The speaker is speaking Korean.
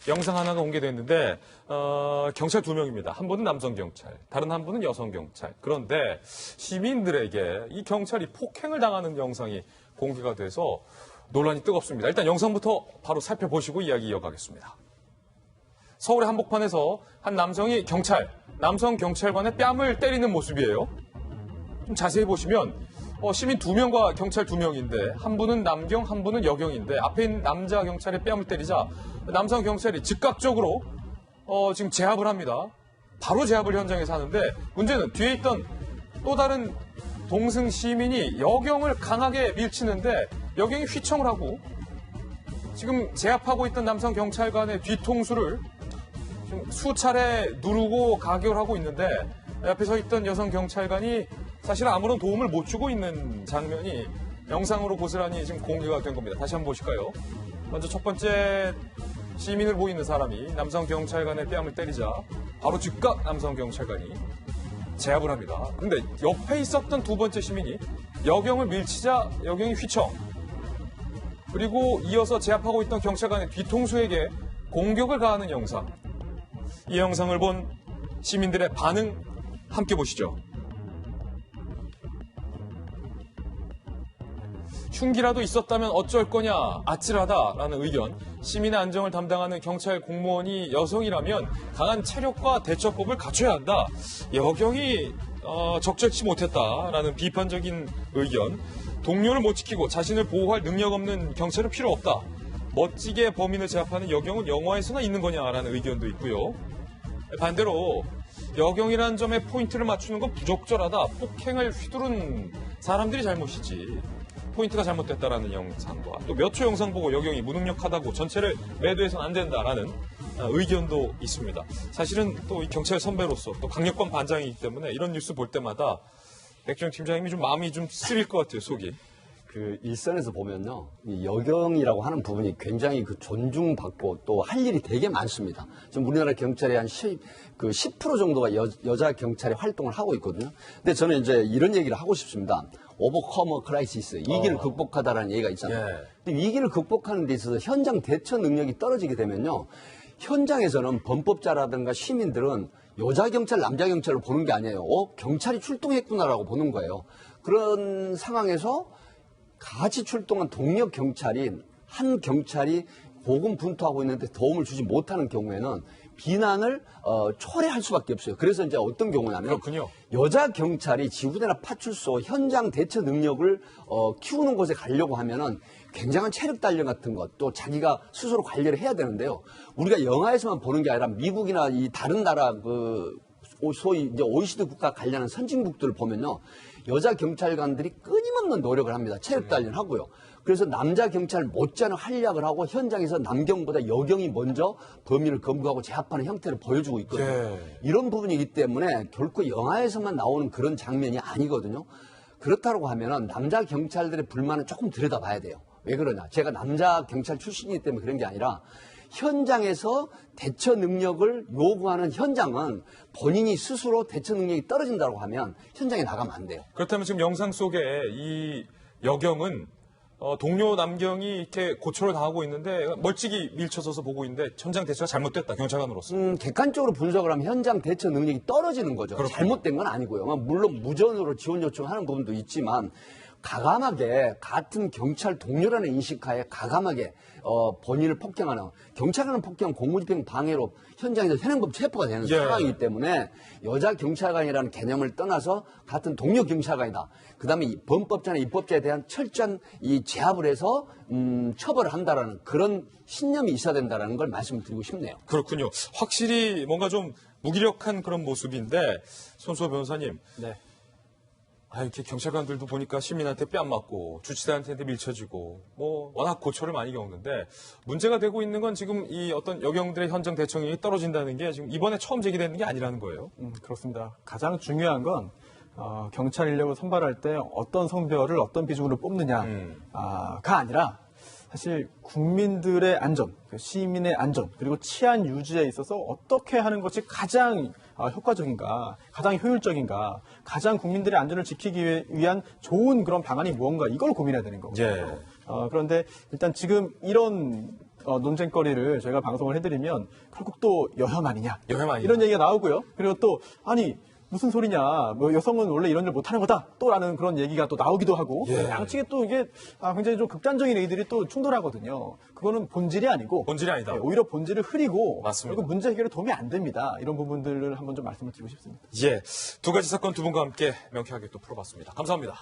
영상 하나가 공개됐는데 경찰 2명입니다. 한 분은 남성 경찰, 다른 한 분은 여성 경찰. 그런데 시민들에게 이 경찰이 폭행을 당하는 영상이 공개가 돼서 논란이 뜨겁습니다. 일단 영상부터 바로 살펴보시고 이야기 이어가겠습니다. 서울의 한복판에서 한 남성이 남성 경찰관의 뺨을 때리는 모습이에요. 좀 자세히 보시면 시민 2명과 경찰 2명인데 한 분은 남경, 한 분은 여경인데 앞에 있는 남자 경찰의 뺨을 때리자 남성 경찰이 즉각적으로 지금 제압을 합니다. 바로 제압을 현장에서 하는데 문제는 뒤에 있던 또 다른 동승 시민이 여경을 강하게 밀치는데 여경이 휘청을 하고 지금 제압하고 있던 남성 경찰관의 뒤통수를 좀 수차례 누르고 가격을 하고 있는데 옆에 서 있던 여성 경찰관이 사실 아무런 도움을 못 주고 있는 장면이 영상으로 고스란히 지금 공개가 된 겁니다. 다시 한번 보실까요? 먼저 첫 번째 시민을 보이는 사람이 남성 경찰관의 뺨을 때리자 바로 즉각 남성 경찰관이 제압을 합니다. 그런데 옆에 있었던 두 번째 시민이 여경을 밀치자 여경이 휘청, 그리고 이어서 제압하고 있던 경찰관의 뒤통수에게 공격을 가하는 영상. 이 영상을 본 시민들의 반응 함께 보시죠. 흉기라도 있었다면 어쩔 거냐, 아찔하다라는 의견. 시민의 안정을 담당하는 경찰 공무원이 여성이라면 강한 체력과 대처법을 갖춰야 한다. 여경이 적절치 못했다라는 비판적인 의견. 동료를 못 지키고 자신을 보호할 능력 없는 경찰은 필요 없다. 멋지게 범인을 제압하는 여경은 영화에서나 있는 거냐라는 의견도 있고요. 반대로 여경이라는 점에 포인트를 맞추는 건 부적절하다. 폭행을 휘두른 사람들이 잘못이지. 포인트가 잘못됐다라는 영상과 또 몇 초 영상 보고 여경이 무능력하다고 전체를 매도해서는 안 된다라는 의견도 있습니다. 사실은 또 이 경찰 선배로서 또 강력반 반장이기 때문에 이런 뉴스 볼 때마다 백정 팀장님이 좀 마음이 좀 쓰릴 것 같아요, 속이. 그 일선에서 보면요, 이 여경이라고 하는 부분이 굉장히 그 존중받고 또 할 일이 되게 많습니다. 지금 우리나라 경찰의 한 10% 정도가 여자 경찰이 활동을 하고 있거든요. 근데 저는 이제 이런 얘기를 하고 싶습니다. 오버커머 크라이시스, 위기를 극복하다라는 얘기가 있잖아요. 예. 근데 위기를 극복하는 데 있어서 현장 대처 능력이 떨어지게 되면요, 현장에서는 범법자라든가 시민들은 여자 경찰, 남자 경찰을 보는 게 아니에요. 경찰이 출동했구나라고 보는 거예요. 그런 상황에서 같이 출동한 동료 경찰인 한 경찰이 고군분투하고 있는데 도움을 주지 못하는 경우에는 비난을 초래할 수밖에 없어요. 그래서 이제 어떤 경우냐면 그렇군요. 여자 경찰이 지구대나 파출소 현장 대처 능력을 키우는 곳에 가려고 하면은 굉장한 체력 단련 같은 것, 또 자기가 스스로 관리를 해야 되는데요. 우리가 영화에서만 보는 게 아니라 미국이나 이 다른 나라 소위 이제 OECD 국가 관련한 선진국들을 보면요, 여자 경찰관들이 끊임없는 노력을 합니다. 체력 단련하고요. 그래서 남자 경찰 못지않은 활약을 하고 현장에서 남경보다 여경이 먼저 범인을 검거하고 제압하는 형태를 보여주고 있거든요. 네. 이런 부분이기 때문에 결코 영화에서만 나오는 그런 장면이 아니거든요. 그렇다고 하면은 남자 경찰들의 불만은 조금 들여다봐야 돼요. 왜 그러냐? 제가 남자 경찰 출신이기 때문에 그런 게 아니라 현장에서 대처 능력을 요구하는 현장은 본인이 스스로 대처 능력이 떨어진다고 하면 현장에 나가면 안 돼요. 그렇다면 지금 영상 속에 이 여경은 동료 남경이 이렇게 고초를 당하고 있는데 멀찍이 밀쳐서서 보고 있는데 현장 대처가 잘못됐다, 경찰관으로서. 객관적으로 분석을 하면 현장 대처 능력이 떨어지는 거죠. 그렇군요. 잘못된 건 아니고요. 물론 무전으로 지원 요청하는 부분도 있지만 가감하게 같은 경찰 동료라는 인식하에 가감하게 본인을 폭행하는, 경찰관은 폭행, 공무집행 방해로 현장에서 현행범 체포가 되는 예. 상황이기 때문에 여자 경찰관이라는 개념을 떠나서 같은 동료 경찰관이다. 그다음에 이 범법자나 입법자에 대한 철저한 이 제압을 해서 처벌을 한다라는 그런 신념이 있어야 된다라는 걸 말씀드리고 싶네요. 그렇군요. 확실히 뭔가 좀 무기력한 그런 모습인데 손수호 변호사님. 네. 이렇게 경찰관들도 보니까 시민한테 뺨 맞고 주치사한테 밀쳐지고 워낙 고초를 많이 겪는데 문제가 되고 있는 건 지금 이 어떤 여경들의 현장 대처력이 떨어진다는 게 지금 이번에 처음 제기되는 게 아니라는 거예요. 그렇습니다. 가장 중요한 건 경찰 인력을 선발할 때 어떤 성별을 어떤 비중으로 뽑느냐가 아니라 사실 국민들의 안전, 시민의 안전, 그리고 치안 유지에 있어서 어떻게 하는 것이 가장 효과적인가, 가장 효율적인가, 가장 국민들의 안전을 지키기 위한 좋은 그런 방안이 무언가, 이걸 고민해야 되는 거거든요. 예. 그런데 일단 지금 이런 논쟁거리를 저희가 방송을 해드리면 결국 또 여혐 아니냐. 여혐 아니냐. 이런 얘기가 나오고요. 그리고 또 아니 무슨 소리냐. 뭐 여성은 원래 이런 일 못하는 거다. 또라는 그런 얘기가 또 나오기도 하고 예. 양측에 또 이게 굉장히 좀 극단적인 얘기들이 또 충돌하거든요. 그거는 본질이 아니고 본질이 아니다. 오히려 본질을 흐리고 맞습니다. 결국 문제 해결에 도움이 안 됩니다. 이런 부분들을 한번 좀 말씀을 드리고 싶습니다. 예, 두 가지 사건 두 분과 함께 명쾌하게 또 풀어봤습니다. 감사합니다.